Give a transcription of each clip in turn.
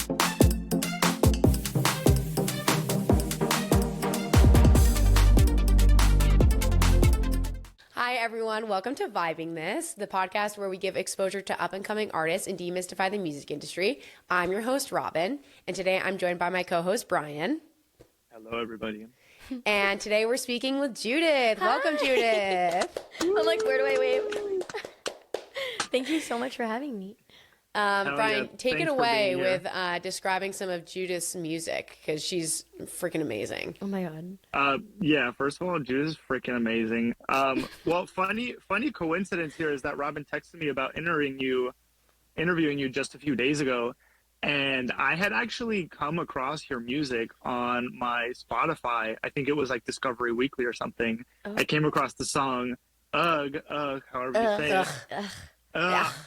Hi, everyone. Welcome to Vibing This, the podcast where we give exposure to up-and-coming artists and demystify the music industry. I'm your host, Robin, and today I'm joined by my co-host, Brian. Hello, everybody. And today we're speaking with Judith. Hi. Welcome, Judith. I'm like, where do I wave? Thank you so much for having me. Brian, take it Thanks for away being with describing some of Judith's music, because she's freaking amazing. Oh my god. Yeah, first of all, Judith is freaking amazing. Well, funny coincidence here is that Robin texted me about interviewing you just a few days ago, and I had actually come across your music on my Spotify. I think it was like Discovery Weekly or something. Oh. I came across the song Ugh, however you say it.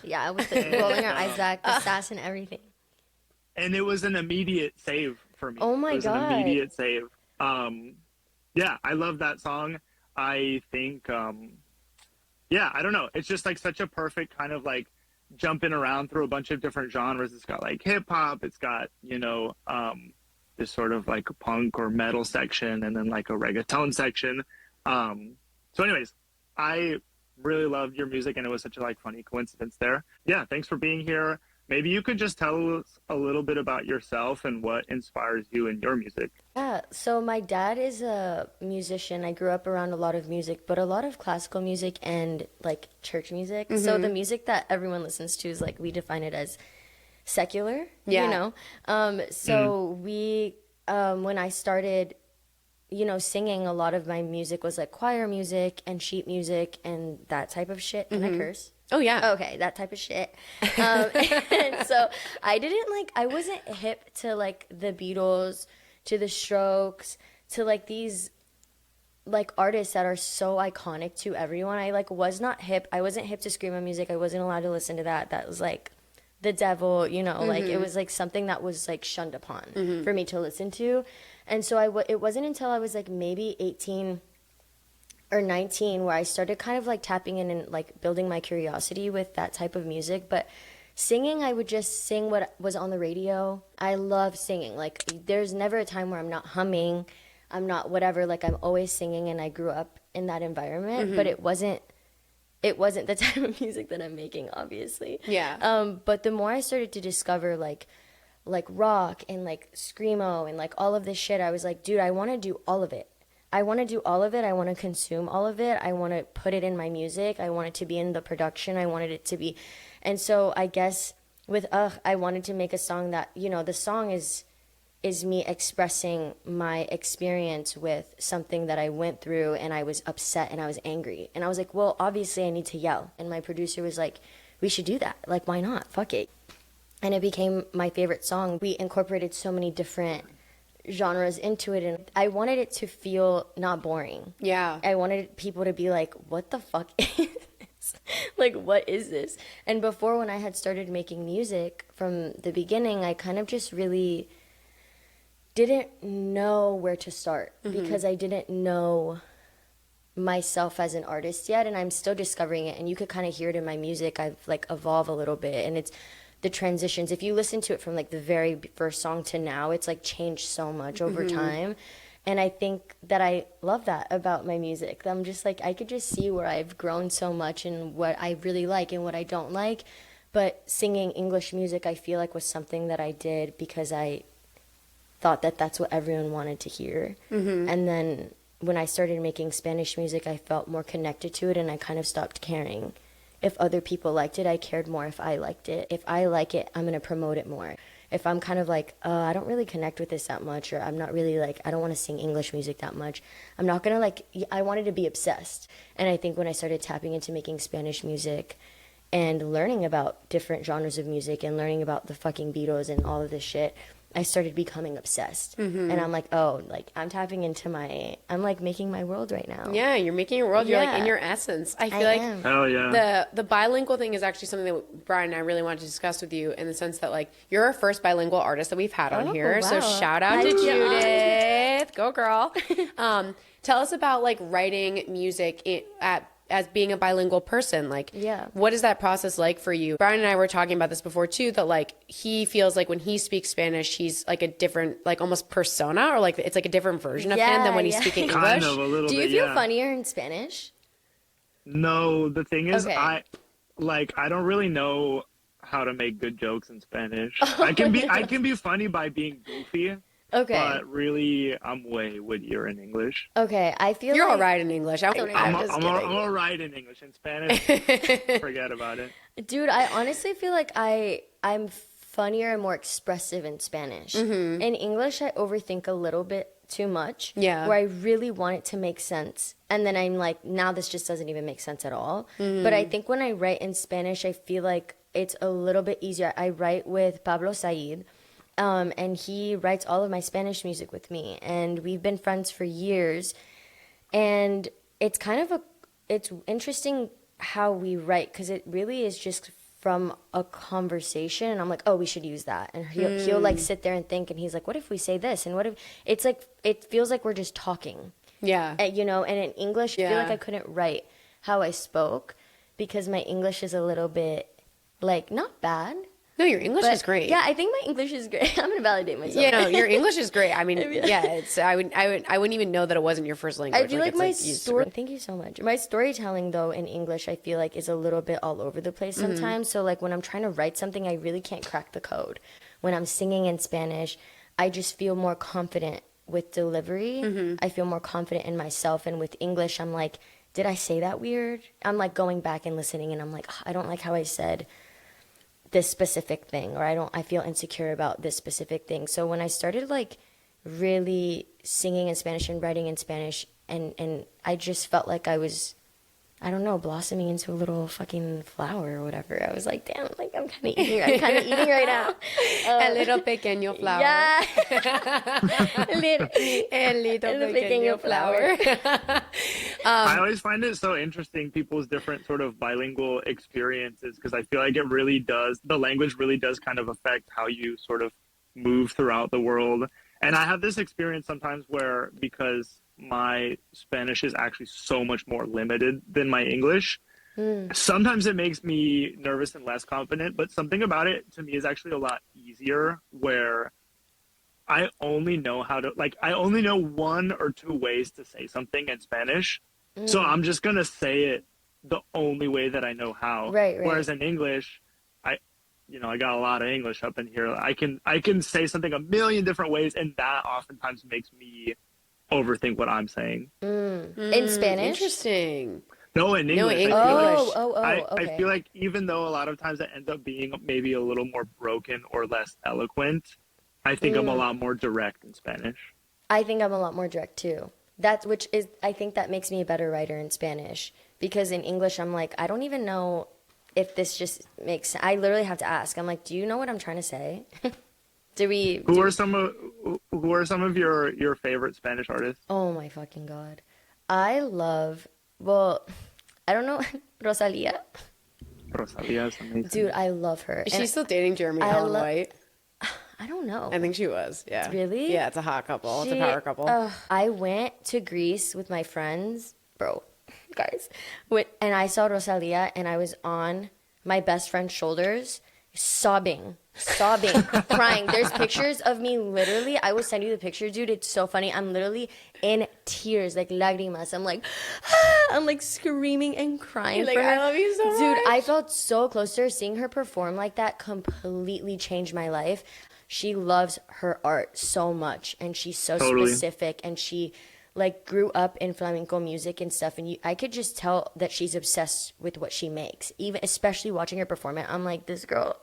Yeah, with the rolling our eyes back, the sass and everything. And it was an immediate save for me. Oh my It was God. an immediate save. Yeah, I love that song. I think, yeah, I don't know. It's just like such a perfect kind of like jumping around through a bunch of different genres. It's got like hip hop. It's got, this sort of like punk or metal section, and then like a reggaeton section. So anyways, I really loved your music, and it was such a like funny coincidence there. Yeah, thanks for being here. Maybe you could just tell us a little bit about yourself and what inspires you in your music. Yeah, so my dad is a musician. I grew up around a lot of music, but a lot of classical music and like church music. So the music that everyone listens to is like, we define it as secular, Yeah. We, when I started, singing, a lot of my music was like choir music and sheet music and that type of shit. Can I curse? Oh, yeah. Okay, that type of shit. And so I wasn't hip to like the Beatles, to the Strokes, to like these like artists that are so iconic to everyone. I like was not hip. I wasn't hip to screamo music. I wasn't allowed to listen to that. That was like the devil, like it was like something that was like shunned upon for me to listen to. And so it wasn't until I was like maybe 18 or 19 where I started kind of like tapping in and like building my curiosity with that type of music. But singing, I would just sing what was on the radio. I love singing. Like there's never a time where I'm not humming, I'm not whatever, like I'm always singing, and I grew up in that environment. But it wasn't the type of music that I'm making, obviously. Yeah. But the more I started to discover like rock and like screamo and like all of this shit, I was like, dude, I want to do all of it. I want to do all of it. I want to consume all of it. I want to put it in my music. I want it to be in the production. I wanted it to be. And so I guess with I wanted to make a song that, the song is me expressing my experience with something that I went through, and I was upset and I was angry. And I was like, well, obviously I need to yell. And my producer was like, we should do that. Like, why not? Fuck it. And it became my favorite song. We incorporated so many different genres into it, and I wanted it to feel not boring. Yeah. I wanted people to be like, what the fuck is this? Like, what is this? And before, when I had started making music from the beginning, I kind of just really didn't know where to start because I didn't know myself as an artist yet, and I'm still discovering it. And you could kind of hear it in my music. I've like evolved a little bit, and it's the transitions. If you listen to it from like the very first song to now, it's like changed so much over time. And I think that I love that about my music. I'm just like, I could just see where I've grown so much and what I really like and what I don't like. But singing English music, I feel like was something that I did because I thought that that's what everyone wanted to hear. And then when I started making Spanish music, I felt more connected to it, and I kind of stopped caring if other people liked it. I cared more if I liked it. If I like it, I'm going to promote it more. If I'm kind of like, I don't really connect with this that much, or I'm not really like, I don't want to sing English music that much, I'm not going to like, I wanted to be obsessed. And I think when I started tapping into making Spanish music and learning about different genres of music and learning about the fucking Beatles and all of this shit, I started becoming obsessed. And I'm like, oh, like I'm tapping into I'm like making my world right now. Yeah, you're making your world. You're like Yeah. in your essence. I feel like am. Oh, yeah. the bilingual thing is actually something that Brian and I really wanted to discuss with you, in the sense that like you're our first bilingual artist that we've had on Oh, here. So wow. shout out to Hi, Judith. Go girl. Tell us about like writing music as being a bilingual person, like, Yeah. what is that process like for you? Brian and I were talking about this before too, that like he feels like when he speaks Spanish, he's like a different, like almost persona, or like it's like a different version of him than when he's speaking English. Kind of a little bit. Do you feel funnier in Spanish? No, the thing is, Okay. I don't really know how to make good jokes in Spanish. I can be funny by being goofy. Okay. But really, I'm way wittier in English. Okay, I feel You're like... all right in English. I'm I'm all right in English. In Spanish, forget about it. Dude, I honestly feel like I'm funnier and more expressive in Spanish. Mm-hmm. In English, I overthink a little bit too much. Yeah. Where I really want it to make sense. And then I'm like, now this just doesn't even make sense at all. Mm-hmm. But I think when I write in Spanish, I feel like it's a little bit easier. I write with Pablo Said. And he writes all of my Spanish music with me, and we've been friends for years. And it's it's interesting how we write, because it really is just from a conversation. And I'm like, oh, we should use that. And he'll like sit there and think, and he's like, what if we say this? And what if it's like, it feels like we're just talking. Yeah. You know, and in English, I feel Yeah. like I couldn't write how I spoke because my English is a little bit like not bad. No, your English But, is great. Yeah, I think my English is great. I'm gonna validate myself. You know, your English is great. I mean, yeah, it's I wouldn't even know that it wasn't your first language. I feel like it's my used story. to- Thank you so much. My storytelling, though, in English, I feel like is a little bit all over the place sometimes. So, like when I'm trying to write something, I really can't crack the code. When I'm singing in Spanish, I just feel more confident with delivery. I feel more confident in myself. And with English, I'm like, did I say that weird? I'm like going back and listening, and I'm like, I don't like how I said this specific thing, or I feel insecure about this specific thing. So when I started like really singing in Spanish and writing in Spanish, and I just felt like I was, I don't know, blossoming into a little fucking flower or whatever. I was like, damn, like I'm kind of eating right now. a little pequeño flower. Yeah. A little pequeño flower. I always find it so interesting, people's different sort of bilingual experiences, because I feel like the language really does kind of affect how you sort of move throughout the world. And I have this experience sometimes where, because my Spanish is actually so much more limited than my English, sometimes it makes me nervous and less confident, but something about it to me is actually a lot easier, where I only know I only know one or two ways to say something in Spanish. So I'm just going to say it the only way that I know how. Right. Whereas in English, I got a lot of English up in here. I can say something a million different ways, and that oftentimes makes me overthink what I'm saying. In Spanish? Interesting. No, in English. English. I Okay. feel like even though a lot of times it ends up being maybe a little more broken or less eloquent, I think I'm a lot more direct in Spanish. I think I'm a lot more direct too. I think that makes me a better writer in Spanish, because in English I'm like, I don't even know if this just makes sense. I literally have to ask. I'm like, do you know what I'm trying to say? Who are some of your favorite Spanish artists? Oh my fucking God. I don't know, Rosalia. Rosalia is amazing. Dude, I love her. Is And she still dating Jeremy Allen White? I don't know. I think she was. Yeah. Really? Yeah, it's a hot couple. It's a power couple. I went to Greece with my friends, guys, and I saw Rosalia, and I was on my best friend's shoulders, sobbing, crying. There's pictures of me literally. I will send you the picture, dude. It's so funny. I'm literally in tears, like lágrimas. I'm like, I'm like screaming and crying. Like, for her. I love you so much. Dude, I felt so close to her. Seeing her perform like that completely changed my life. She loves her art so much, and she's so specific, and she like grew up in flamenco music and stuff, and I could just tell that she's obsessed with what she makes. Even especially watching her perform it, I'm like, this girl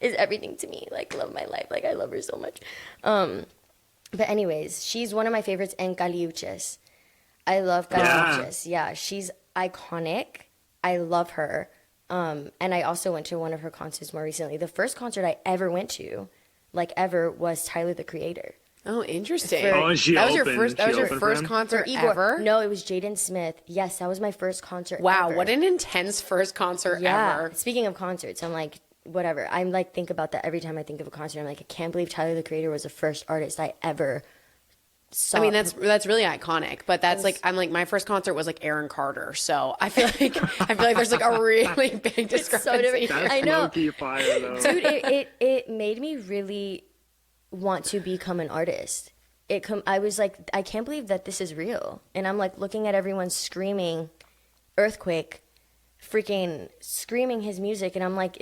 is everything to me. Like, love my life. Like, I love her so much. But anyways, she's one of my favorites. And Caliuches, I love Caliuches. Yeah, she's iconic. I love her. And I also went to one of her concerts more recently. The first concert I ever went to, was Tyler the Creator. Oh, interesting. And she that was opened. your first concert ever? No, it was Jaden Smith. Yes, that was my first concert Wow, ever. what an intense first concert Yeah. ever. Speaking of concerts, I'm like, whatever. I'm like, think about that every time I think of a concert. I'm like, I can't believe Tyler the Creator was the first artist I ever saw. I mean, that's really iconic, but that's like, I'm like, my first concert was like Aaron Carter, so I feel like there's like a really big discrepancy. That's I know. low-key fire, though. Dude, it made me really want to become an artist. I was like, I can't believe that this is real. And I'm like looking at everyone screaming, Earthquake, freaking screaming his music. And I'm like,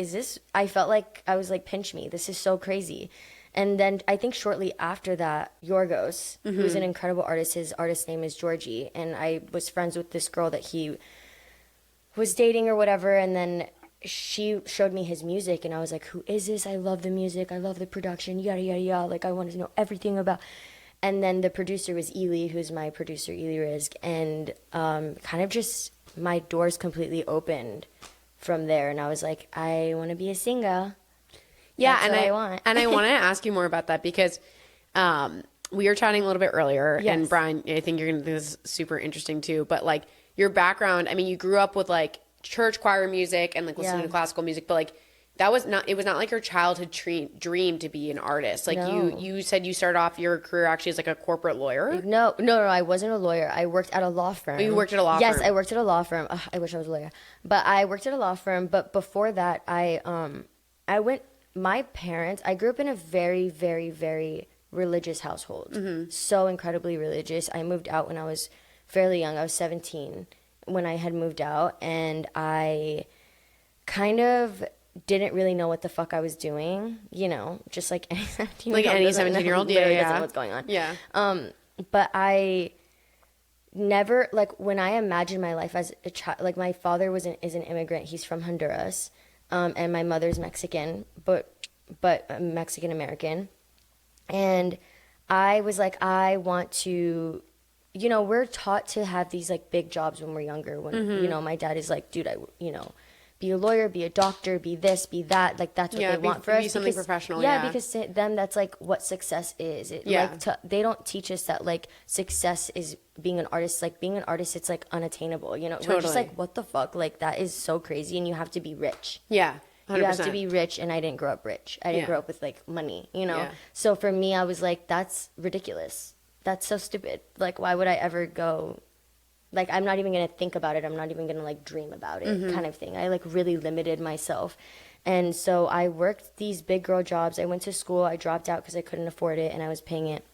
I felt like I was like, pinch me. This is so crazy. And then I think shortly after that, Yorgos, who's an incredible artist, his artist name is Georgie. And I was friends with this girl that he was dating or whatever. And then she showed me his music and I was like, who is this? I love the music. I love the production, yada, yada, yada. Like, I wanted to know everything about. And then the producer was Ely, who's my producer, Ely Rizk. And kind of just my doors completely opened from there. And I was like, I want to be a singer. Yeah, That's and what I want. And I want to ask you more about that because we were chatting a little bit earlier, Yes. and Brian, I think you're going to think this is super interesting too. But like your background, I mean, you grew up with like church choir music and like listening Yeah. to classical music, but like it was not like your childhood dream to be an artist. Like No. you said you started off your career actually as like a corporate lawyer. No, I wasn't a lawyer. I worked at a law firm. You worked at a law Yes, firm. I worked at a law firm. Ugh, I wish I was a lawyer. But I worked at a law firm. But before that, my parents, I grew up in a very, very, very religious household. So incredibly religious. I moved out when I was fairly young. I was 17 when I had moved out. And I kind of didn't really know what the fuck I was doing, just like any 17-year-old. Like any doesn't know- 17-year-old, literally yeah. doesn't know what's going on. Yeah. But I never, like, when I imagined my life as a child, like, my father is an immigrant. He's from Honduras, and my mother's Mexican, but Mexican American. And I was like, I want to, we're taught to have these like big jobs when we're younger. When my dad is like, dude, be a lawyer, be a doctor, be this, be that. Like, that's what they want for us. Be something professional. Yeah, because to them, that's like what success is. They don't teach us that like success is being an artist. Like, being an artist, it's like unattainable. We're just Totally. like, what the fuck? Like, that is so crazy, and you have to be rich. Yeah. 100%. You have to be rich, and I didn't grow up rich. I didn't Yeah. grow up with like money, Yeah. So for me, I was like, that's ridiculous. That's so stupid. Like, why would I ever go? Like, I'm not even going to think about it. I'm not even going to, like, dream about it kind of thing. I, like, really limited myself. And so I worked these big girl jobs. I went to school. I dropped out because I couldn't afford it, and I was paying it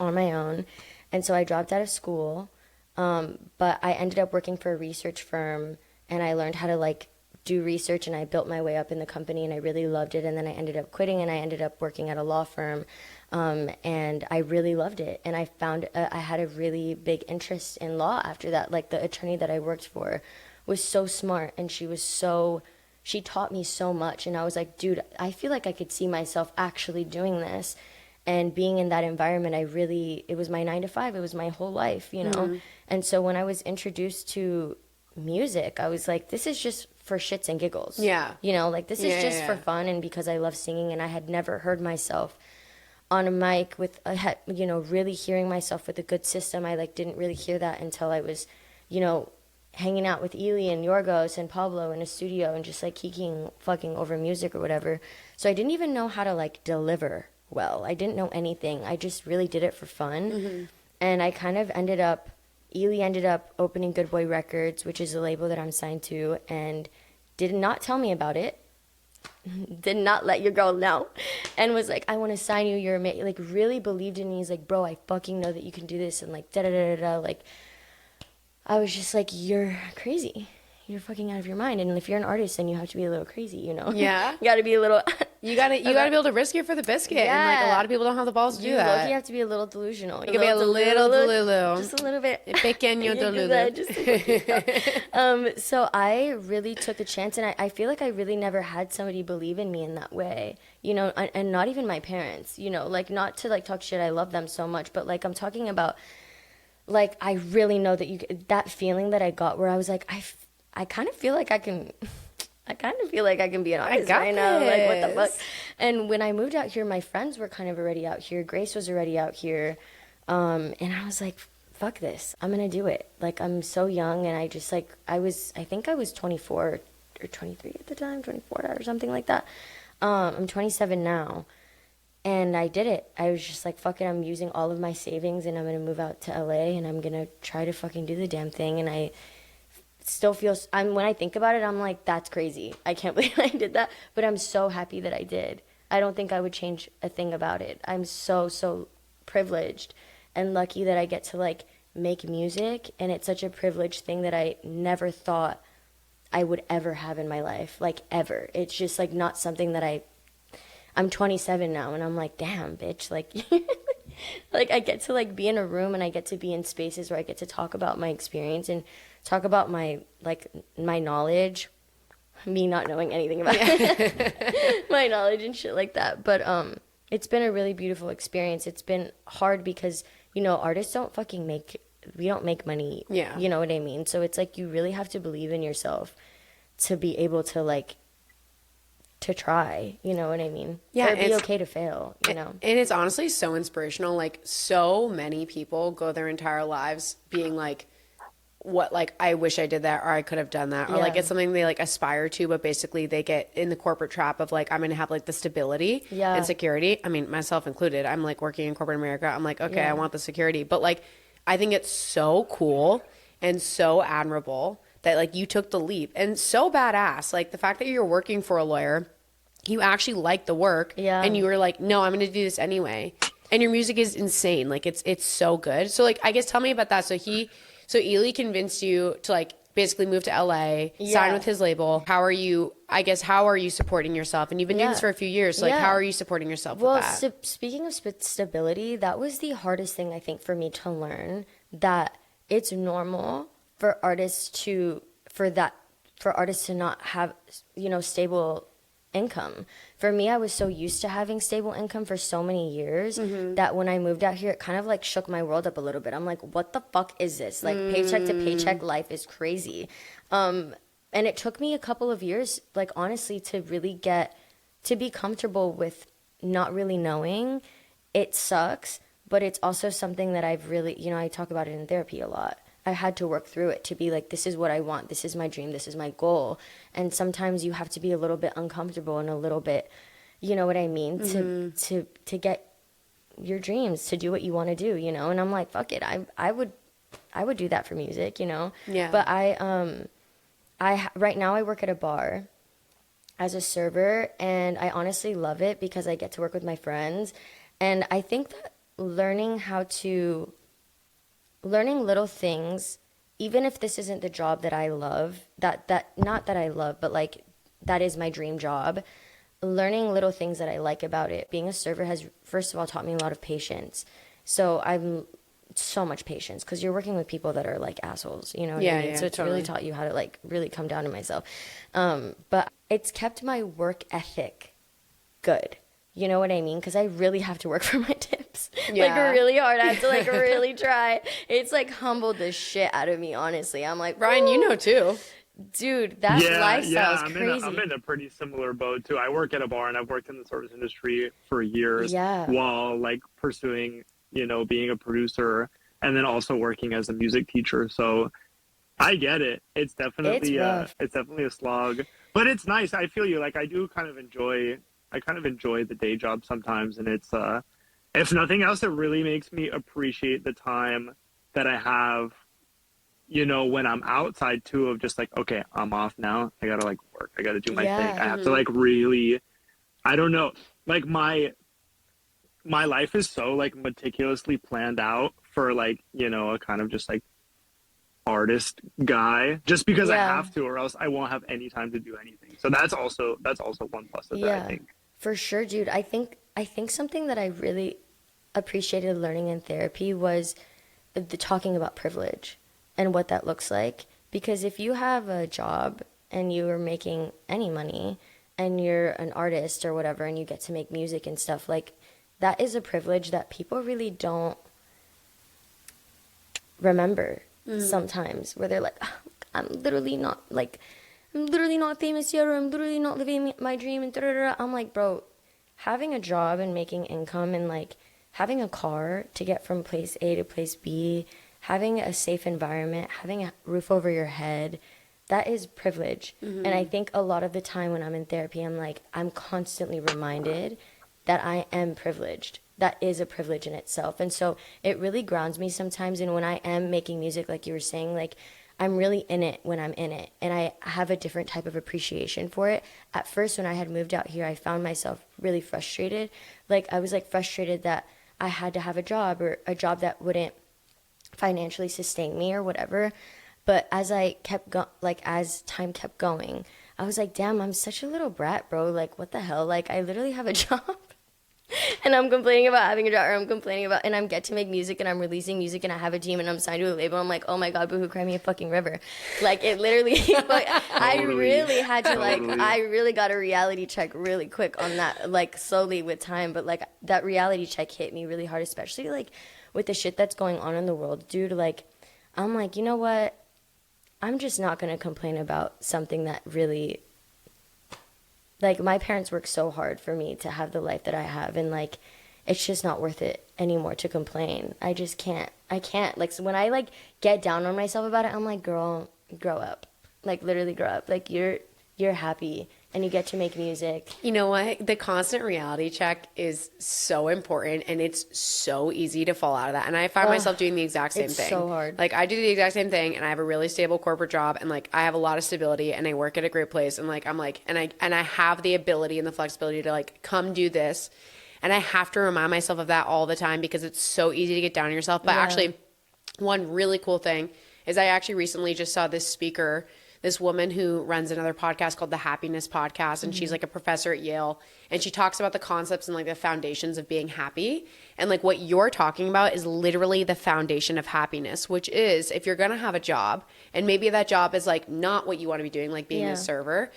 on my own. And so I dropped out of school. But I ended up working for a research firm, and I learned how to, like, do research, and I built my way up in the company, and I really loved it. And then I ended up quitting, and I ended up working at a law firm. And I really loved it. And I found I had a really big interest in law after that. Like, the attorney that I worked for was so smart, and she taught me so much. And I was like, dude, I feel like I could see myself actually doing this. And being in that environment, it was my 9 to 5. It was my whole life, And so when I was introduced to music, I was like, this is just for shits and giggles. Yeah. Like, this is just for fun, and because I love singing. And I had never heard myself on a mic with really hearing myself with a good system. I like didn't really hear that until I was, hanging out with Ely and Yorgos and Pablo in a studio and just like geeking fucking over music or whatever. So I didn't even know how to like deliver well. I didn't know anything. I just really did it for fun. And I kind of Ely ended up opening Good Boy Records, which is a label that I'm signed to, and did not tell me about it. Did not let your girl know, and was like, I want to sign you, you're amazing. Like, really believed in me. He's like, bro, I fucking know that you can do this, and like da da da da. Like, I was just like, you're crazy, you're fucking out of your mind. And if you're an artist, then you have to be a little crazy, Yeah. You got to be a little You gotta be able to risk it for the biscuit. And like a Yeah. lot of people don't have the balls to do you that. have to be a little delusional. You can be a little delulu. Just a little bit. Pequeño delulu. So I really took a chance, and I feel like I really never had somebody believe in me in that way, and not even my parents, like, not to like talk shit. I love them so much, but like, I'm talking about, like, I really know that that feeling that I got where I was like, I kind of feel like I can be an artist right now. Like, what the fuck? And when I moved out here, my friends were kind of already out here. Grace was already out here. And I was like, fuck this. I'm going to do it. Like, I'm so young, and I just, like, I think I was 24 or 23 at the time, 24 or something like that. I'm 27 now. And I did it. I was just like, fuck it, I'm using all of my savings and I'm going to move out to LA and I'm going to try to fucking do the damn thing. And I still feel, when I think about it, I'm like, that's crazy. I can't believe I did that. But I'm so happy that I did. I don't think I would change a thing about it. I'm so privileged and lucky that I get to like make music. And it's such a privileged thing that I never thought I would ever have in my life. Like, ever. It's just like not something that I'm 27 now, and I'm like, damn, bitch, like, like, I get to, like, be in a room, and I get to be in spaces where I get to talk about my experience and talk about my, like, my knowledge, me not knowing anything about it, my knowledge and shit like that. But it's been a really beautiful experience. It's been hard because, you know, artists don't fucking we don't make money. Yeah. You know what I mean? So it's like you really have to believe in yourself to be able to, like, to try, you know what I mean? Yeah, or be okay to fail, you know? And it's honestly so inspirational. Like, so many people go their entire lives being like, what, like, I wish I did that, or I could have done that, or like it's something they like aspire to, but basically they get in the corporate trap of like, I'm gonna have like the stability and security. I mean, myself included. I'm like working in corporate America. I'm like, okay, I want the security, but like, I think it's so cool and so admirable that like you took the leap, and so badass. Like the fact that you're working for a lawyer, you actually like the work, and you were like, no, I'm going to do this anyway. And your music is insane. Like it's so good. So like, I guess tell me about that. So Ely convinced you to like basically move to LA, sign with his label. How are you supporting yourself? And you've been doing this for a few years. So like, how are you supporting yourself with that? Well, speaking of stability, that was the hardest thing I think for me to learn, that it's normal for artists to not have, you know, stable income. For me, I was so used to having stable income for so many years that when I moved out here, it kind of like shook my world up a little bit. I'm like, what the fuck is this? Like, paycheck to paycheck life is crazy. And it took me a couple of years, like, honestly, to really to be comfortable with not really knowing. It sucks, but it's also something that I've really, you know, I talk about it in therapy a lot. I had to work through it to be like, this is what I want. This is my dream. This is my goal. And sometimes you have to be a little bit uncomfortable and a little bit, you know what I mean? To get your dreams, to do what you want to do, you know? And I'm like, fuck it. I would do that for music, you know? Yeah. But right now I work at a bar as a server, and I honestly love it because I get to work with my friends. And I think that learning little things, even if this isn't the job that I love, not that I love, but like that is my dream job, learning little things that I like about it. Being a server has, first of all, taught me a lot of patience. So I'm so much patience because you're working with people that are like assholes, you know what I mean? So it's really taught you how to like really come down to myself. But it's kept my work ethic good. You know what I mean? Because I really have to work for my tips. Like, really hard. I have to, like, really try. It's, like, humbled the shit out of me, honestly. I'm like, Brian, you know, too. Dude, that lifestyle is crazy. I'm in a pretty similar boat, too. I work at a bar, and I've worked in the service industry for years while, like, pursuing, you know, being a producer and then also working as a music teacher. So I get it. It's definitely a slog. But it's nice. I feel you. Like, I kind of enjoy the day job sometimes, and it's if nothing else, it really makes me appreciate the time that I have, you know, when I'm outside too, of just like, okay, I'm off now, I gotta like work, I gotta do my thing. I have to like really, I don't know, like my life is so like meticulously planned out for like, you know, a kind of just like artist guy, just because I have to, or else I won't have any time to do anything. So that's also one plus of that, I think. For sure, dude. I think something that I really appreciated learning in therapy was the talking about privilege and what that looks like. Because if you have a job and you are making any money and you're an artist or whatever and you get to make music and stuff, like, that is a privilege that people really don't remember sometimes, where they're like, oh, I'm literally not famous yet, or I'm literally not living my dream, and da-da-da. I'm like, bro, having a job and making income and like having a car to get from place A to place B, having a safe environment, having a roof over your head, that is privilege. And I think a lot of the time when I'm in therapy, I'm constantly reminded that I am privileged. That is a privilege in itself. And so it really grounds me sometimes. And when I am making music, like you were saying, like I'm really in it when I'm in it. And I have a different type of appreciation for it. At first, when I had moved out here, I found myself really frustrated. Like I was like frustrated that I had to have a job, or a job that wouldn't financially sustain me or whatever. But as I kept as time kept going, I was like, damn, I'm such a little brat, bro. Like, what the hell? Like, I literally have a job. And I'm complaining about having a job, or and I get to make music, and I'm releasing music, and I have a team, and I'm signed to a label. I'm like, oh my God, boohoo, cry me a fucking river. Like, it literally, I really had to, like, I really got a reality check really quick on that, like, slowly with time. But, like, that reality check hit me really hard, especially, like, with the shit that's going on in the world, dude. Like, I'm like, you know what? I'm just not going to complain about something that really, like, my parents worked so hard for me to have the life that I have, and, like, it's just not worth it anymore to complain. I just can't. I can't. Like, so when I, like, get down on myself about it, I'm like, girl, grow up. Like, literally grow up. Like, you're happy, and you get to make music. You know what? The constant reality check is so important, and it's so easy to fall out of that. And I find myself doing the exact same thing. It's so hard. Like, I do the exact same thing, and I have a really stable corporate job, and, like, I have a lot of stability, and I work at a great place, and, like, I'm like, and I have the ability and the flexibility to, like, come do this. And I have to remind myself of that all the time, because it's so easy to get down on yourself. But actually, one really cool thing is I actually recently just saw this speaker, this woman who runs another podcast called the Happiness Podcast, and she's like a professor at Yale, and she talks about the concepts and like the foundations of being happy. And like what you're talking about is literally the foundation of happiness, which is if you're going to have a job, and maybe that job is like not what you want to be doing, like being a server,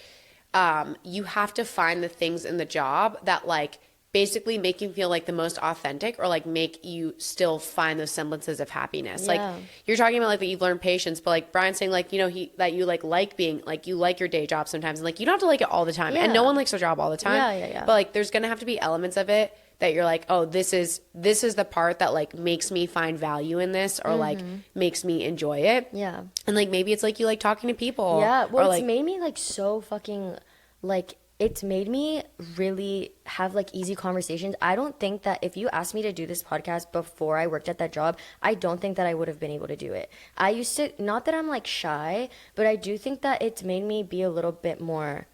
you have to find the things in the job that like basically make you feel like the most authentic, or like make you still find those semblances of happiness. Like you're talking about like that you've learned patience, but like Brian's saying like, you know, that you like being like, you like your day job sometimes, and like you don't have to like it all the time. And no one likes their job all the time. But like there's gonna have to be elements of it that you're like, oh, this is the part that like makes me find value in this, or like makes me enjoy it. And like maybe it's like you like talking to people. Well, or, it's like, made me like so fucking like, it's made me really have like easy conversations. I don't think that if you asked me to do this podcast before I worked at that job, I don't think that I would have been able to do it. I used to, not that I'm like shy, but I do think that it's made me be a little bit more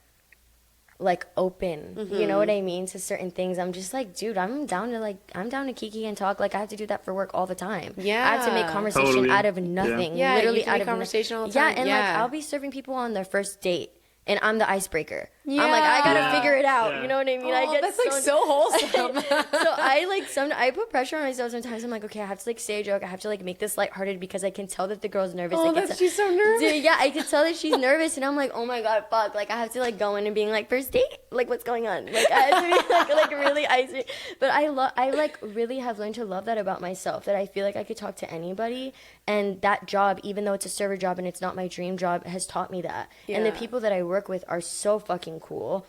like open, you know what I mean, to certain things. I'm just like, dude, I'm down to kiki and talk. Like I have to do that for work all the time. I have to make conversation out of nothing. Literally out of conversation all the time. And like I'll be serving people on their first date, and I'm the icebreaker. I'm like, I gotta figure it out. You know what I mean? I get that's like so wholesome. So I put pressure on myself sometimes. I'm like, okay, I have to like say a joke. I have to like make this lighthearted, because I can tell that the girl's nervous. She's so nervous. Dude, I can tell that she's nervous, and I'm like, oh my God, fuck. Like I have to like go in and being like, first date? Like what's going on? Like I have to be like really icy. But I like really have learned to love that about myself, that I feel like I could talk to anybody. And that job, even though it's a server job and it's not my dream job, has taught me that. And the people that I work with are so fucking cool.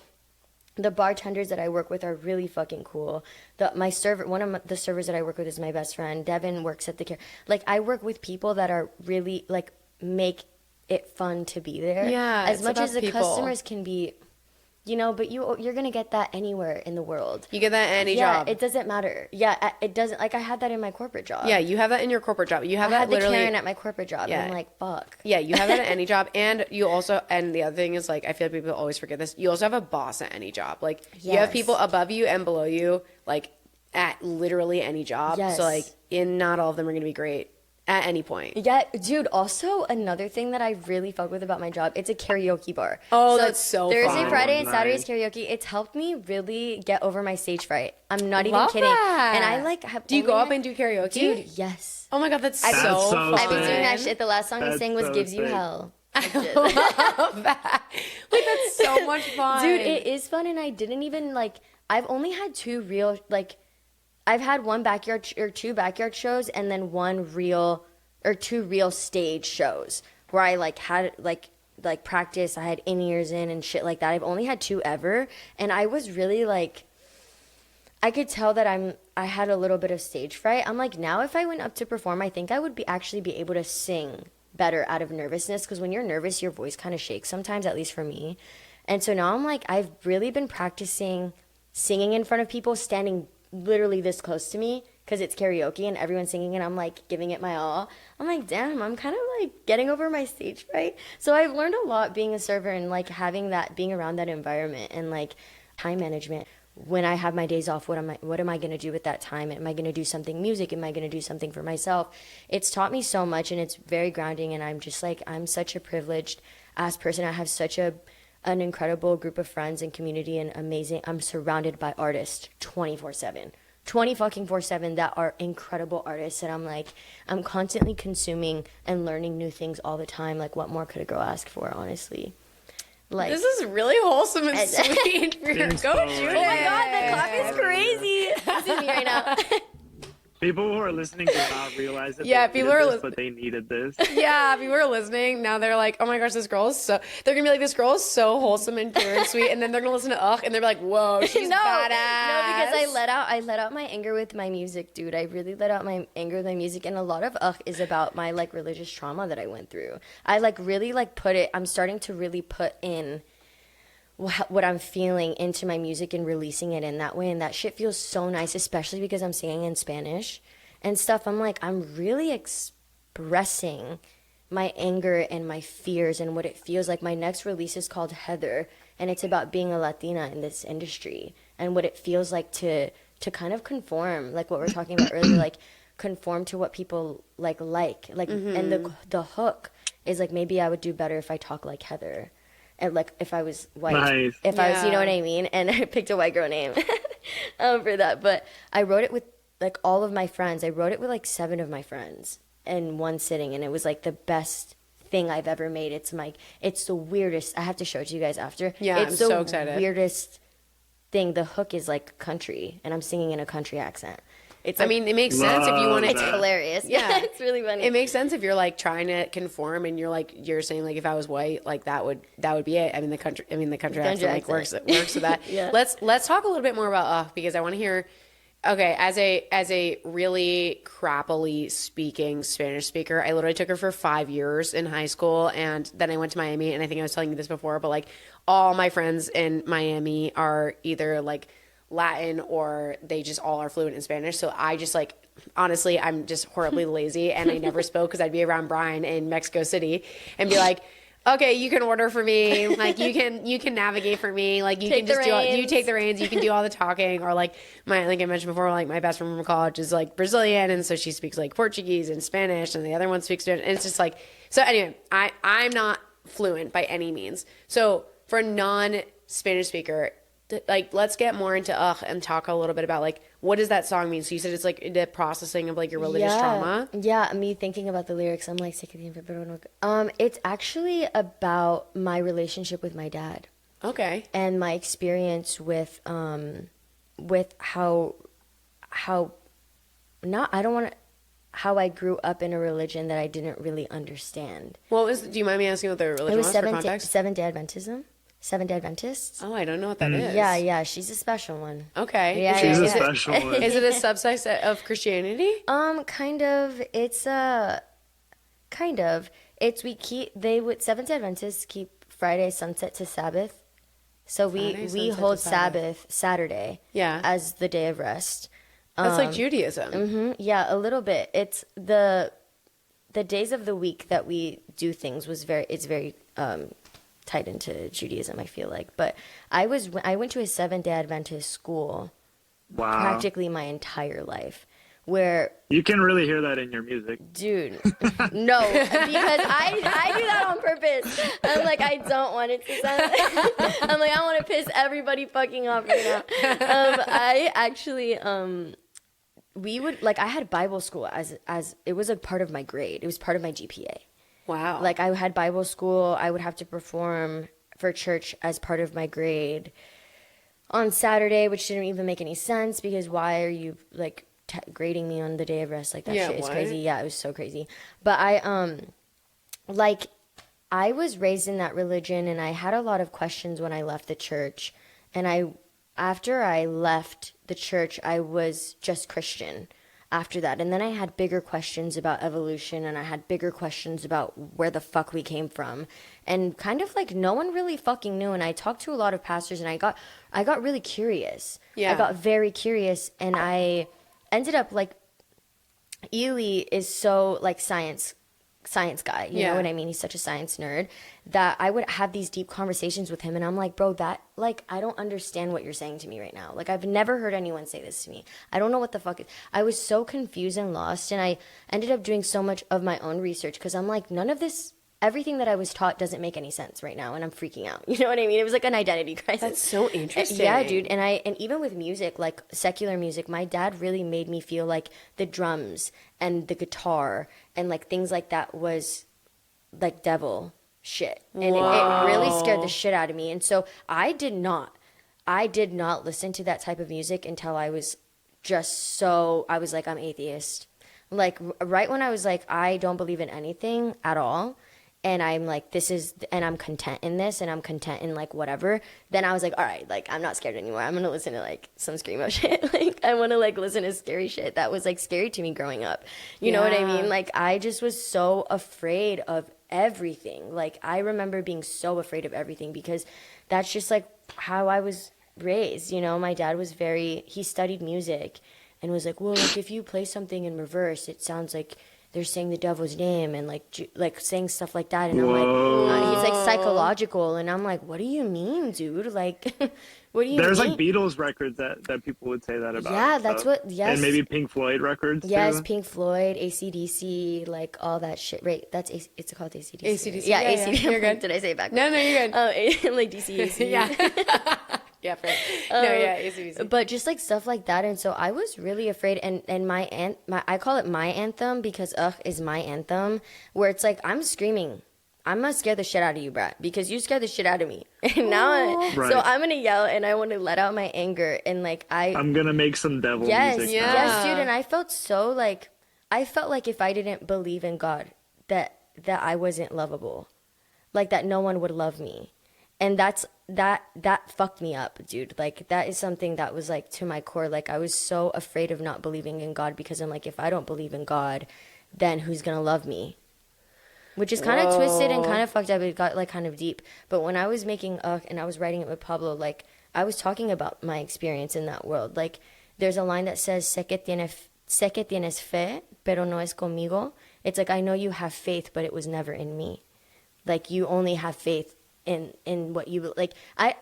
The bartenders that I work with are really fucking cool. One of the servers that I work with is my best friend. Devin works at the care. Like I work with people that are really like make it fun to be there. As much as the customers can be, you know, but you're gonna get that anywhere in the world. You get that in any job. It doesn't matter. It doesn't. Like I had that in my corporate job. You have that in your corporate job. You have I that had literally. the Karen at my corporate job. And I'm like, fuck. You have that at any job, and you also. And the other thing is, like, I feel like people always forget this. You also have a boss at any job. Like, you have people above you and below you, like, at literally any job. So, like, not all of them are going to be great at any point. Dude, also another thing that I really fuck with about my job, it's a karaoke bar. That's so Thursday, fun. Friday, and Saturday's karaoke. It's helped me really get over my stage fright. I'm not even kidding. That. And I like have. Do you go up and do karaoke? Dude, yes. Oh my God, that's so fun. I've been doing that shit. The last song I sang was so Gives You sick. Hell. I love that. Like, that's so much fun. Dude, it is fun, and I didn't even, like, I've only had two real, like, I've had two backyard shows, and then two real stage shows where I like had like practice. I had in-ears in and shit like that. I've only had two ever, and I was really like, I could tell that I had a little bit of stage fright. I'm like, now if I went up to perform, I think I would actually be able to sing better out of nervousness, because when you're nervous, your voice kind of shakes sometimes, at least for me. And so now I'm like, I've really been practicing singing in front of people, standing literally this close to me because it's karaoke and everyone's singing and I'm like giving it my all. I'm like, damn, I'm kind of like getting over my stage fright. So I've learned a lot being a server and like having that, being around that environment and like time management. When I have my days off, what am I going to do with that time? Am I going to do something music? Am I going to do something for myself? It's taught me so much and it's very grounding. And I'm just like, I'm such a privileged ass person. I have such an incredible group of friends and community and amazing. I'm surrounded by artists 24/7. 20 fucking 4/7 that are incredible artists. And I'm like, I'm constantly consuming and learning new things all the time. Like, what more could a girl ask for, honestly? Like, this is really wholesome and sweet. Go, Judith. Oh my God, the coffee is crazy. This is me right now. People who are listening do not realize that Yeah, they people needed are this, but they needed this. Yeah, people are listening. Now they're like, oh my gosh, this girl is so... They're going to be like, this girl is so wholesome and pure and sweet. And then they're going to listen to Ugh, and they're like, whoa, she's badass. No, because I let out my anger with my music, dude. I really let out my anger with my music. And a lot of Ugh is about my, like, religious trauma that I went through. I, like, really, like, I'm starting to really put in what I'm feeling into my music and releasing it in that way. And that shit feels so nice, especially because I'm singing in Spanish and stuff. I'm like, I'm really expressing my anger and my fears and what it feels like. My next release is called Heather, and it's about being a Latina in this industry and what it feels like to kind of conform, like what we were talking about earlier, like conform to what people like, mm-hmm. And the hook is like, maybe I would do better if I talk like Heather. And like if I was white, nice. If I was, you know what I mean? And I picked a white girl name for that. But I wrote it with like all of my friends. I wrote it with like 7 of my friends in one sitting. And it was like the best thing I've ever made. It's the weirdest. I have to show it to you guys after. Yeah, it's I'm so excited. Weirdest thing. The hook is like country. And I'm singing in a country accent. It's like, I mean, it makes sense if you want to. It's hilarious. Yeah, it's really funny. It makes sense if you're like trying to conform and you're saying like if I was white, like that would be it. I mean the country accent like works with that. Yeah. Let's talk a little bit more about because I want to hear. Okay, as a really crappily speaking Spanish speaker, I literally took her for 5 years in high school, and then I went to Miami. And I think I was telling you this before, but like all my friends in Miami are either like Latin or they just all are fluent in Spanish. So I just like, honestly, I'm just horribly lazy and I never spoke because I'd be around Brian in Mexico City and be like, okay, you can order for me. Like you can navigate for me. Like you can just you take the reins. You can do all the talking. Or like like I mentioned before, like my best friend from college is like Brazilian. And so she speaks like Portuguese and Spanish and the other one speaks Spanish. And it's just like, so anyway, I'm not fluent by any means. So for a non-Spanish speaker, like let's get more into and talk a little bit about like what does that song mean. So you said it's like the processing of like your religious trauma. Yeah, me thinking about the lyrics, I'm like sick of the it's actually about my relationship with my dad. Okay. And my experience with how I grew up in a religion that I didn't really understand. Do you mind me asking what the religion was for context? Seventh-day Adventism. Seventh-day Adventists. Oh, I don't know what that is. Yeah, she's a special one. Okay. Yeah, she's a special one. Is it a subset of Christianity? Kind of. It's kind of. Seventh-day Adventists keep Friday sunset to Sabbath. So we hold Sabbath Saturday as the day of rest. That's like Judaism. Mm-hmm, yeah, a little bit. It's the days of the week that we do things it's very tied into Judaism, I feel like. But I went to a Seventh-day Adventist school practically my entire life, where you can really hear that in your music, dude. No, because I do that on purpose. I'm like, I don't want it to sound. I'm like, I want to piss everybody fucking off right now. I actually we would like I had Bible school as it was a part of my grade. It was part of my GPA. Wow. Like I had Bible school. I would have to perform for church as part of my grade on Saturday, which didn't even make any sense because why are you like grading me on the day of rest? Like that shit is crazy. Yeah, it was so crazy. But I was raised in that religion and I had a lot of questions when I left the church. And after I left the church, I was just Christian. after that. And then I had bigger questions about evolution, and I had bigger questions about where the fuck we came from. And kind of like no one really fucking knew. And I talked to a lot of pastors, and I got really curious. Yeah. I got very curious, and I ended up like, Ely is so like science guy, you know what I mean? He's such a science nerd that I would have these deep conversations with him, and I'm like, bro, that like I don't understand what you're saying to me right now. Like I've never heard anyone say this to me. I don't know what the fuck is. I was so confused and lost, and I ended up doing so much of my own research because I'm like, none of this, everything that I was taught doesn't make any sense right now, and I'm freaking out. You know what I mean? It was like an identity crisis. That's so interesting. Yeah, dude. And even with music, like secular music, my dad really made me feel like the drums and the guitar and like things like that was like devil shit. And it really scared the shit out of me. And so I did not listen to that type of music until I was I was like, I'm atheist. Like right when I was like, I don't believe in anything at all, and I'm like, and I'm content in this, and I'm content in like whatever, then I was like, all right, like I'm not scared anymore. I'm gonna listen to like some screamo shit. Like I want to like listen to scary shit that was like scary to me growing up. You know what I mean? Like I just was so afraid of everything. Like I remember being so afraid of everything because that's just like how I was raised. You know, my dad was he studied music and was like, well, like if you play something in reverse, it sounds like they're saying the devil's name and like saying stuff like that. And I'm like, he's like psychological. And I'm like, what do you mean, dude? Like, what do you mean? There's like Beatles records that people would say that about. Yeah, that's what, yes. And maybe Pink Floyd records Yes, too. Pink Floyd, AC/DC, like all that shit. Right, it's called AC/DC. AC/DC. Yeah, Yeah, AC/DC. yeah. You're good. Did I say it back? No, you're good. Like DC. Yeah. Yeah, fair. No, yeah, AC/DC. But just like stuff like that, and so I was really afraid. And I call it my anthem because "Ugh" is my anthem, where it's like I'm screaming, I'm gonna scare the shit out of you, Brad, because you scared the shit out of me. And now, so I'm gonna yell, and I want to let out my anger, and like I'm gonna make some devil music. Yes, dude. And I felt so like if I didn't believe in God, that I wasn't lovable, like that no one would love me. And that fucked me up, dude. Like, that is something that was, like, to my core. Like, I was so afraid of not believing in God because I'm like, if I don't believe in God, then who's going to love me? Which is kind of twisted and kind of fucked up. It got, like, kind of deep. But when I was making and I was writing it with Pablo, like, I was talking about my experience in that world. Like, there's a line that says, sé que tienes fe, pero no es conmigo. It's like, I know you have faith, but it was never in me. Like, you only have faith in what you like. I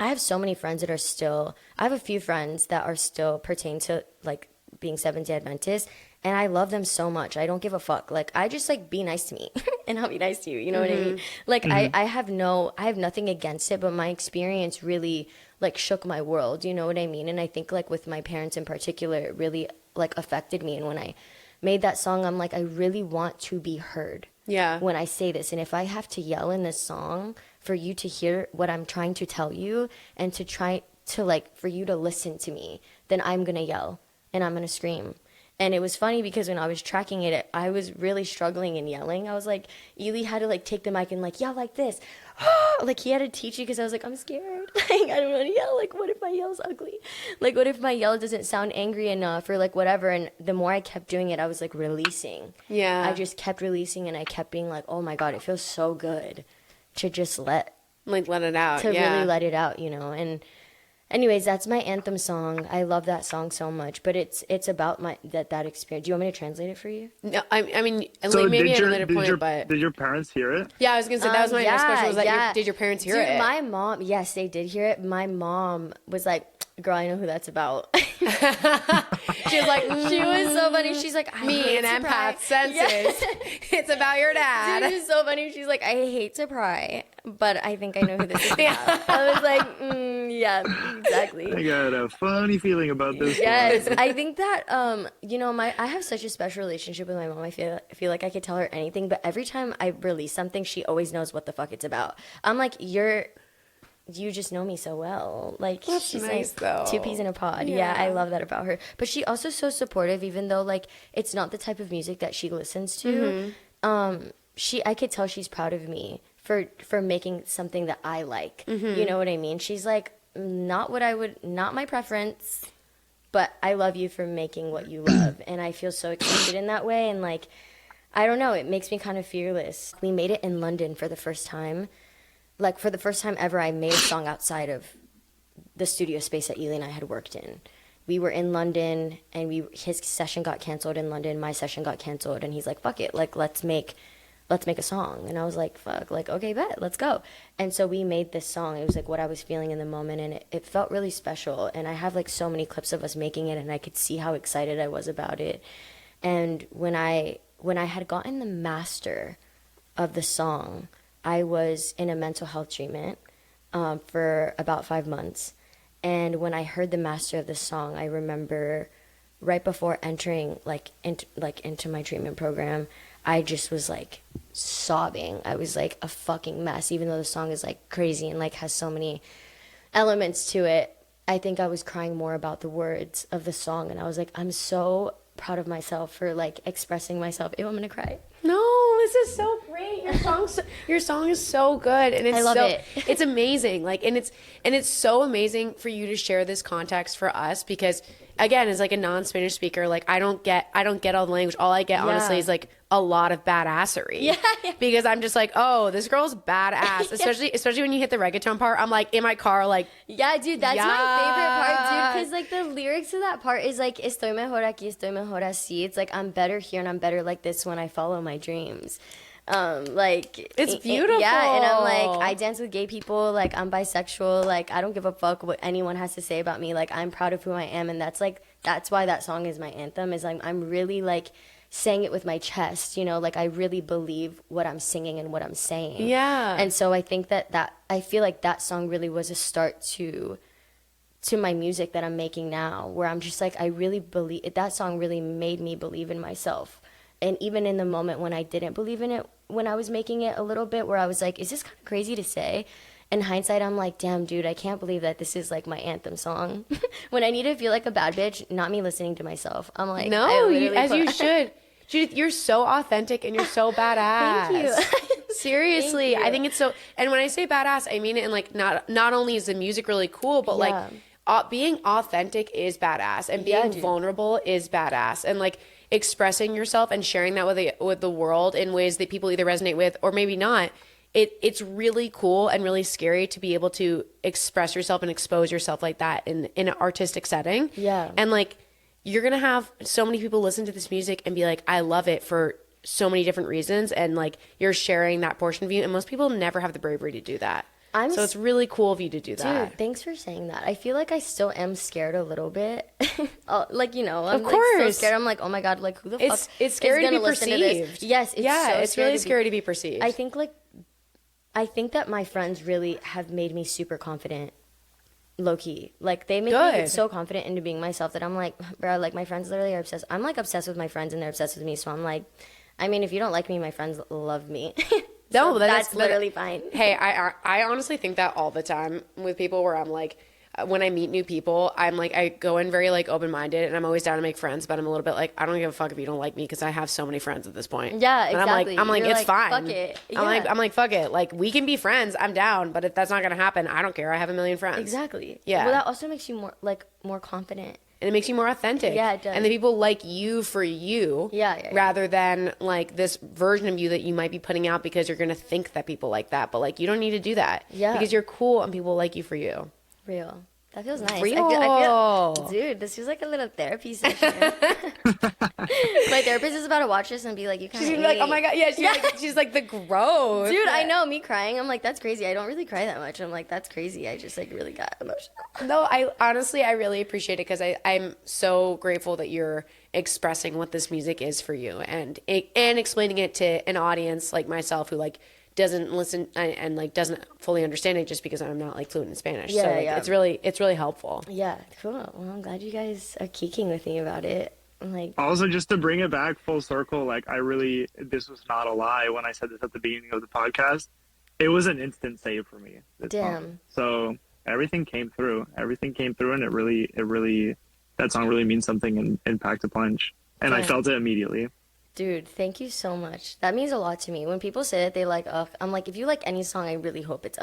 have so many friends that are still, I have a few friends that are still pertain to like being Seventh-day Adventist, and I love them so much. I don't give a fuck. Like, I just like, be nice to me and I'll be nice to you. You know what I mean? Like, I have nothing against it, but my experience really like shook my world. You know what I mean? And I think like with my parents in particular, it really like affected me. And when I made that song, I'm like, I really want to be heard. Yeah. When I say this, and if I have to yell in this song for you to hear what I'm trying to tell you and to try to like for you to listen to me, then I'm going to yell and I'm going to scream. And it was funny because when I was tracking it, I was really struggling and yelling. I was like, Ely had to like take the mic and like yell like this. Like he had to teach you because I was like, I'm scared. Like I don't want to yell. Like what if my yell's ugly? Like what if my yell doesn't sound angry enough or like whatever? And the more I kept doing it, I was like releasing. Yeah. I just kept releasing and I kept being like, oh my God, it feels so good to just let it out. To really let it out, you know. And anyways, that's my anthem song. I love that song so much, but it's about that experience. Do you want me to translate it for you? No, I mean, so maybe at a later point, but did your parents hear it? Yeah, I was gonna say that was my next question. Was that did your parents hear it? My mom, yes, they did hear it. My mom was like, "Girl, I know who that's about." She was like, she was so funny. She's like, me and empath senses. Yes. It's about your dad. Dude, it was so funny. She's like, I hate to pry, but I think I know who this is about. I was like, yeah, exactly. I got a funny feeling about this. Yes, I think that you know, I have such a special relationship with my mom. I feel like I could tell her anything, but every time I release something, she always knows what the fuck it's about. I'm like, you just know me so well. Like, that's she's nice, like though. 2 peas in a pod. Yeah, I love that about her. But she also so supportive, even though like it's not the type of music that she listens to. I could tell she's proud of me for making something that I like. You know what I mean? She's like, not my preference, but I love you for making what you love. And I feel so accepted in that way. And like, I don't know, it makes me kind of fearless. We made it in London for the first time. Like, for the first time ever, I made a song outside of the studio space that Ely and I had worked in. We were in London, and his session got canceled in London, my session got canceled, and he's like, fuck it, like, let's make a song. And I was like, fuck, like, okay, bet, let's go. And so we made this song. It was like what I was feeling in the moment, and it felt really special. And I have like so many clips of us making it, and I could see how excited I was about it. And when I had gotten the master of the song, I was in a mental health treatment for about 5 months. And when I heard the master of the song, I remember right before entering into my treatment program, I just was like sobbing. I was like a fucking mess, even though the song is like crazy and like has so many elements to it. I think I was crying more about the words of the song, and I was like, I'm so proud of myself for like expressing myself. Ew, I'm gonna cry. No, this is so great. Your song is so good, and I love it. It's amazing. Like, and it's so amazing for you to share this context for us, because again, as like a non-Spanish speaker, like I don't get all the language. All I get honestly is like a lot of badassery. Yeah. Because I'm just like, oh, this girl's badass. Especially when you hit the reggaeton part. I'm like in my car, like, yeah, dude, that's my favorite part, dude. Because like the lyrics of that part is like, estoy mejor aquí, estoy mejor así. It's like, I'm better here and I'm better like this when I follow my dreams. Like, it's beautiful. Yeah, and I'm like, I dance with gay people, like I'm bisexual, like I don't give a fuck what anyone has to say about me, like I'm proud of who I am. And that's why that song is my anthem, is I'm really like saying it with my chest, you know, like I really believe what I'm singing and what I'm saying. Yeah. And so I think that I feel like that song really was a start to my music that I'm making now, where I'm just like, I really believe, that song really made me believe in myself. And even in the moment when I didn't believe in it, when I was making it a little bit, where I was like, is this kind of crazy to say? In hindsight, I'm like, damn, dude, I can't believe that this is like my anthem song. When I need to feel like a bad bitch, not me listening to myself. I'm like, no, you should. Judith, you're so authentic and you're so badass. Thank you. Seriously, Thank you. I think it's so. And when I say badass, I mean it in like not only is the music really cool, but like being authentic is badass, and being vulnerable is badass, and like expressing yourself and sharing that with the world in ways that people either resonate with or maybe not. It's really cool and really scary to be able to express yourself and expose yourself like that in an artistic setting. Yeah. And like, you're going to have so many people listen to this music and be like, I love it for so many different reasons. And like, you're sharing that portion of you. And most people never have the bravery to do that. So it's really cool of you to do that. Dude, thanks for saying that. I feel like I still am scared a little bit. Like, you know, I'm of course. Like so scared. I'm like, oh my God, like who the fuck it's scary is to be listen to this? perceived. Yes, it's really scary to be perceived. I think that my friends really have made me super confident, low key. Like they make me so confident into being myself that I'm like, bro, like my friends literally are obsessed. I'm like obsessed with my friends and they're obsessed with me. So I'm like, I mean, if you don't like me, my friends love me. No, so that's literally fine. Hey, I honestly think that all the time with people, where I'm like, when I meet new people, I'm like, I go in very like open-minded, and I'm always down to make friends, but I'm a little bit like, I don't give a fuck if you don't like me, because I have so many friends at this point. Yeah, and exactly. I'm like, You're it's fine. Fuck it. Yeah. I'm like, fuck it. Like, we can be friends. I'm down, but if that's not gonna happen, I don't care. I have a million friends. Exactly. Yeah. Well, that also makes you more confident. And it makes you more authentic. Yeah, it does. And the people like you for you. Yeah. Rather than like this version of you that you might be putting out because you're going to think that people like that. But like, you don't need to do that. Yeah. Because you're cool and people like you for you. Real. That feels nice. Real. I feel, dude, this feels like a little therapy session. My therapist is about to watch this and be like, you kind of She's like, oh my God. Yeah. She's like the growth. Dude, I know, me crying. I'm like, that's crazy. I don't really cry that much. I'm like, that's crazy. I just like really got emotional. No, I really appreciate it, because I'm so grateful that you're expressing what this music is for you, and explaining it to an audience like myself who like doesn't listen and like doesn't fully understand it just because I'm not like fluent in Spanish. Yeah, so like, yeah. it's really helpful. Yeah, cool. Well, I'm glad you guys are geeking with me about it. I'm like, Also, just to bring it back full circle, like this was not a lie when I said this at the beginning of the podcast. It was an instant save for me. damn. Song. So everything came through, and it really, that song really means something and packed a punch. And I felt it immediately. Dude, thank you so much. That means a lot to me. When people say that they like I'm like, if you like any song, I really hope it's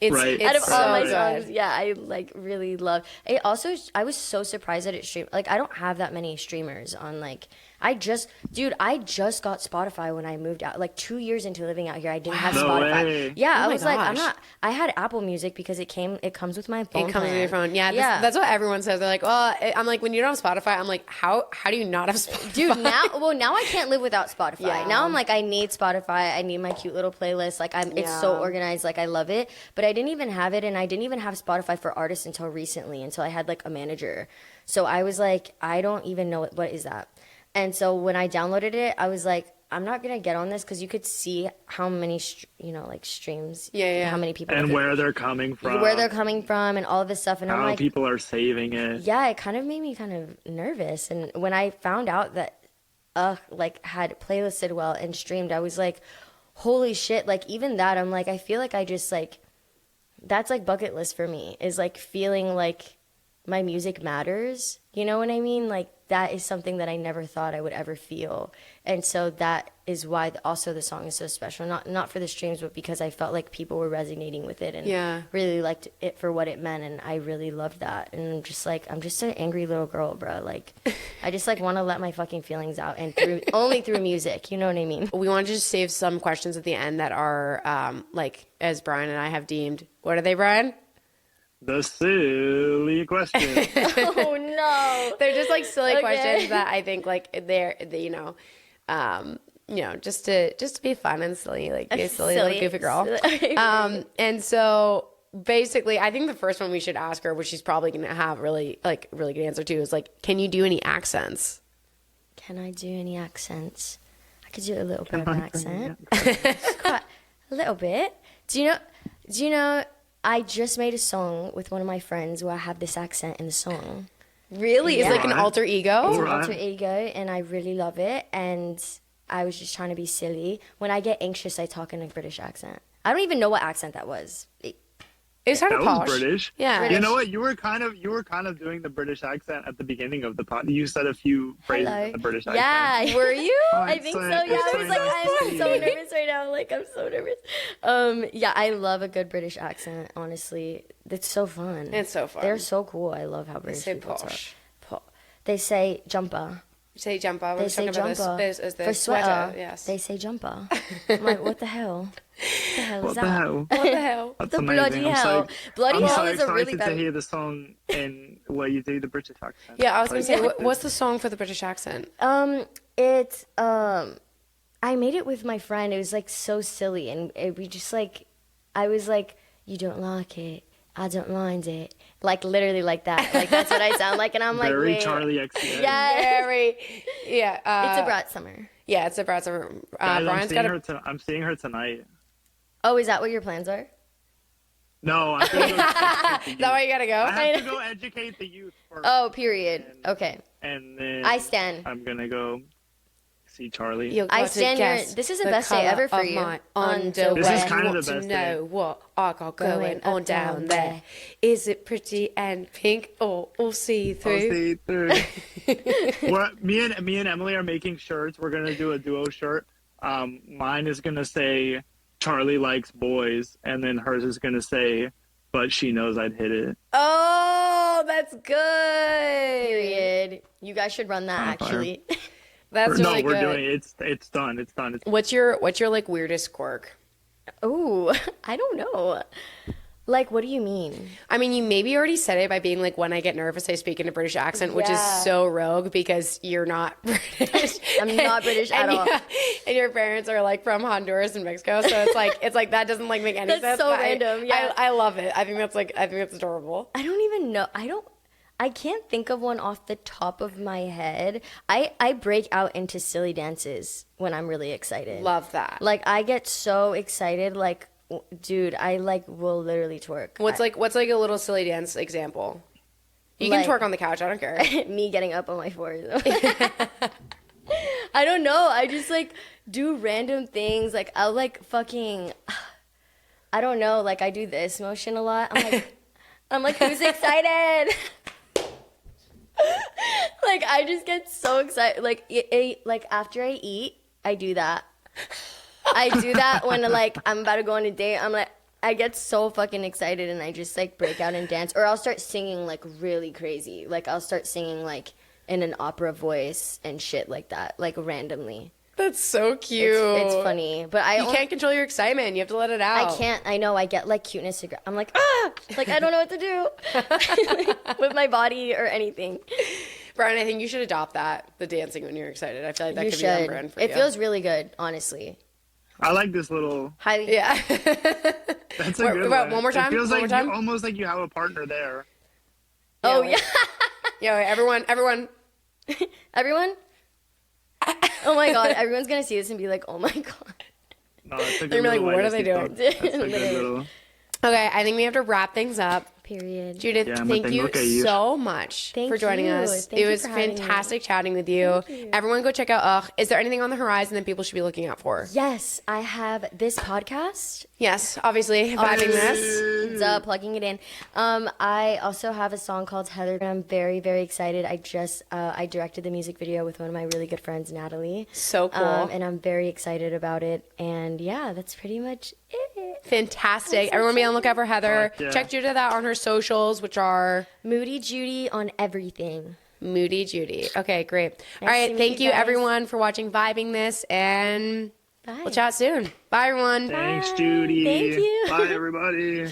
It's, Right. it's Out of so all my good. songs, yeah, I like really love it. Also, I was so surprised that it streamed. Like, I don't have that many streamers on. Like, I just got Spotify when I moved out. Like 2 years into living out here, I didn't have No Spotify. way. Yeah, Oh I my was like, I'm gosh. not. I had Apple Music because it comes with my phone. It comes with your plan. phone. Yeah, Yeah. that's what everyone says. They're like, well, I'm like, when you don't have Spotify, I'm like, how do you not have Spotify? Dude, now I can't live without Spotify. Yeah. Now I'm like, I need Spotify. I need my cute little playlist. Like, it's so Yeah. organized. Like, I love it. But I didn't even have it, and I didn't even have Spotify for artists until recently, until I had like a manager. So I was like, I don't even know what is that. And so when I downloaded it, I was like, I'm not gonna get on this because you could see how many, like streams, Yeah. how many people, And where they're coming from. and all of this stuff. And I'm How like, people are saving it. yeah, it kind of made me kind of nervous. And when I found out that like had playlisted well and streamed, I was like, holy shit. Like, even that, I'm like, I feel like I just like, that's like bucket list for me, is like feeling like my music matters. You know what I mean? Like, that is something that I never thought I would ever feel. And so that is why also the song is so special. Not for the streams, but because I felt like people were resonating with it and Yeah. really liked it for what it meant. And I really loved that. And I'm just an angry little girl, bro. Like, I just like want to let my fucking feelings out, and only through music. You know what I mean? We wanted to save some questions at the end that are, like, as Brian and I have deemed, what are they, Brian? The silly question. Oh, no. They're just like silly Okay. questions that I think like just to be fun and silly, like be a silly little goofy girl. And so basically, I think the first one we should ask her, which she's probably gonna have really good answer to, is like, can you do any accents? Can I do any accents? I could do a little bit of an accent. Quite a little bit. Do you know? I just made a song with one of my friends where I have this accent in the song. Really? Yeah. Is like an alter ego? It's an Alright. alter ego, and I really love it. And I was just trying to be silly. When I get anxious, I talk in a British accent. I don't even know what accent that was. It was kind That of was posh. British. Yeah. British. You know what? You were kind of doing the British accent at the beginning of the pod. You said a few phrases Hello. in the British accent. Yeah. Were you? I think so. Yeah, I was like, I'm so nervous right now. Like, I'm so nervous. Yeah, I love a good British accent. Honestly, it's so fun. It's so fun. They're so cool. I love how British say people posh. talk. They say jumper. Say jumper. They say jumper. Is the For sweater? sweater, Yes. they say jumper. I'm like, what the hell? What the hell is What that? the hell? What the hell? That's The amazing. bloody hell. Bloody I'm hell so is a really excited bad. to hear the song in where you do the British accent. Yeah, I was gonna say, Like, what's the song for the British accent? It's I made it with my friend. It was like so silly, and we just like, I was like, you don't like it, I don't mind it, like literally like that. Like, that's what I sound like, and I'm like, very wait. Charlie XCX. Yeah, Very. Yeah. it's a brat summer. Yeah, it's a Brad Summer. Guys, Brian's got a. I'm seeing her tonight. Oh, is that what your plans are? No, I'm gonna go educate the Is that why you gotta go? I have to go educate the youth first. Oh, period. Okay, And then I stand. I'm gonna go see Charlie. You'll I got to stand your- guess this is the the best day colour ever for of you. my Underwear. underwear. This is kind You of want the to best know day. what I got going Going on up down down there. there. Is it pretty and pink or all see I'll through? see through. Me and Emily are making shirts. We're gonna do a duo shirt. Mine is gonna say Charlie likes boys, and then hers is gonna say, but she knows I'd hit it. Oh, that's good. Period. You guys should run that On fire. actually. That's No, really we're good. doing it. It's done. It's done. What's your like weirdest quirk? Ooh, I don't know. Like, what do you mean? I mean, you maybe already said it by being like, when I get nervous, I speak in a British accent, which is Yeah. so rogue because you're not British. I'm not British at and all. And your parents are like from Honduras and Mexico, so it's like that doesn't like make any That's sense. so but random, yeah. I love it. I think that's adorable. I don't even know. I can't think of one off the top of my head. I break out into silly dances when I'm really excited. Love that. Like, I get so excited. Like, dude, I like will literally twerk. What's like a little silly dance example? You can Like- twerk on the couch. I don't care. Me getting up on my forehead. I don't know. I just like do random things. Like, I'll like fucking, I don't know. Like, I do this motion a lot. I'm like, who's excited? Like, I just get so excited. Like, like after I eat, I do that. I do that when like I'm about to go on a date. I'm like, I get so fucking excited and I just like break out and dance, or I'll start singing like really crazy. Like I'll start singing like in an opera voice and shit like that, like randomly. That's so cute. It's funny, but you can't control your excitement. You have to let it out. I can't. I know. I get like cuteness. I'm like, like I don't know what to do with my body or anything. Brian, I think you should adopt that, the dancing when you're excited. I feel like that could be on brand for you. It feels really good, honestly. I like this little. Yeah. That's a good one. One more time. It feels one like more time? almost like you have a partner there. Oh yeah. Yeah, wait, everyone. Everyone? Oh my god, everyone's gonna see this and be like, oh my god. No, it's a good They're gonna be like, what are they legacy doing? club. That's a good little. Okay, I think we have to wrap things up. Period. Judith, thank you so much for joining us. It was fantastic chatting with you. Everyone go check out Ugh. Is there anything on the horizon that people should be looking out for? Yes, I have this podcast. Yes, obviously, vibing this. Plugging it in. I also have a song called Heather, and I'm very, very excited. I directed the music video with one of my really good friends, Natalie. So cool. And I'm very excited about it. And yeah, that's pretty much it. Fantastic. Everyone be on the lookout for Heather. Yeah. Check Judith out on her socials, which are Moody Judy on everything. Moody Judy. Okay, great. All Nice right, to thank meet you you guys. everyone for watching Vibing This, and Bye. we'll chat soon. Bye, everyone. Thanks, Judy. Thank you. Bye, everybody.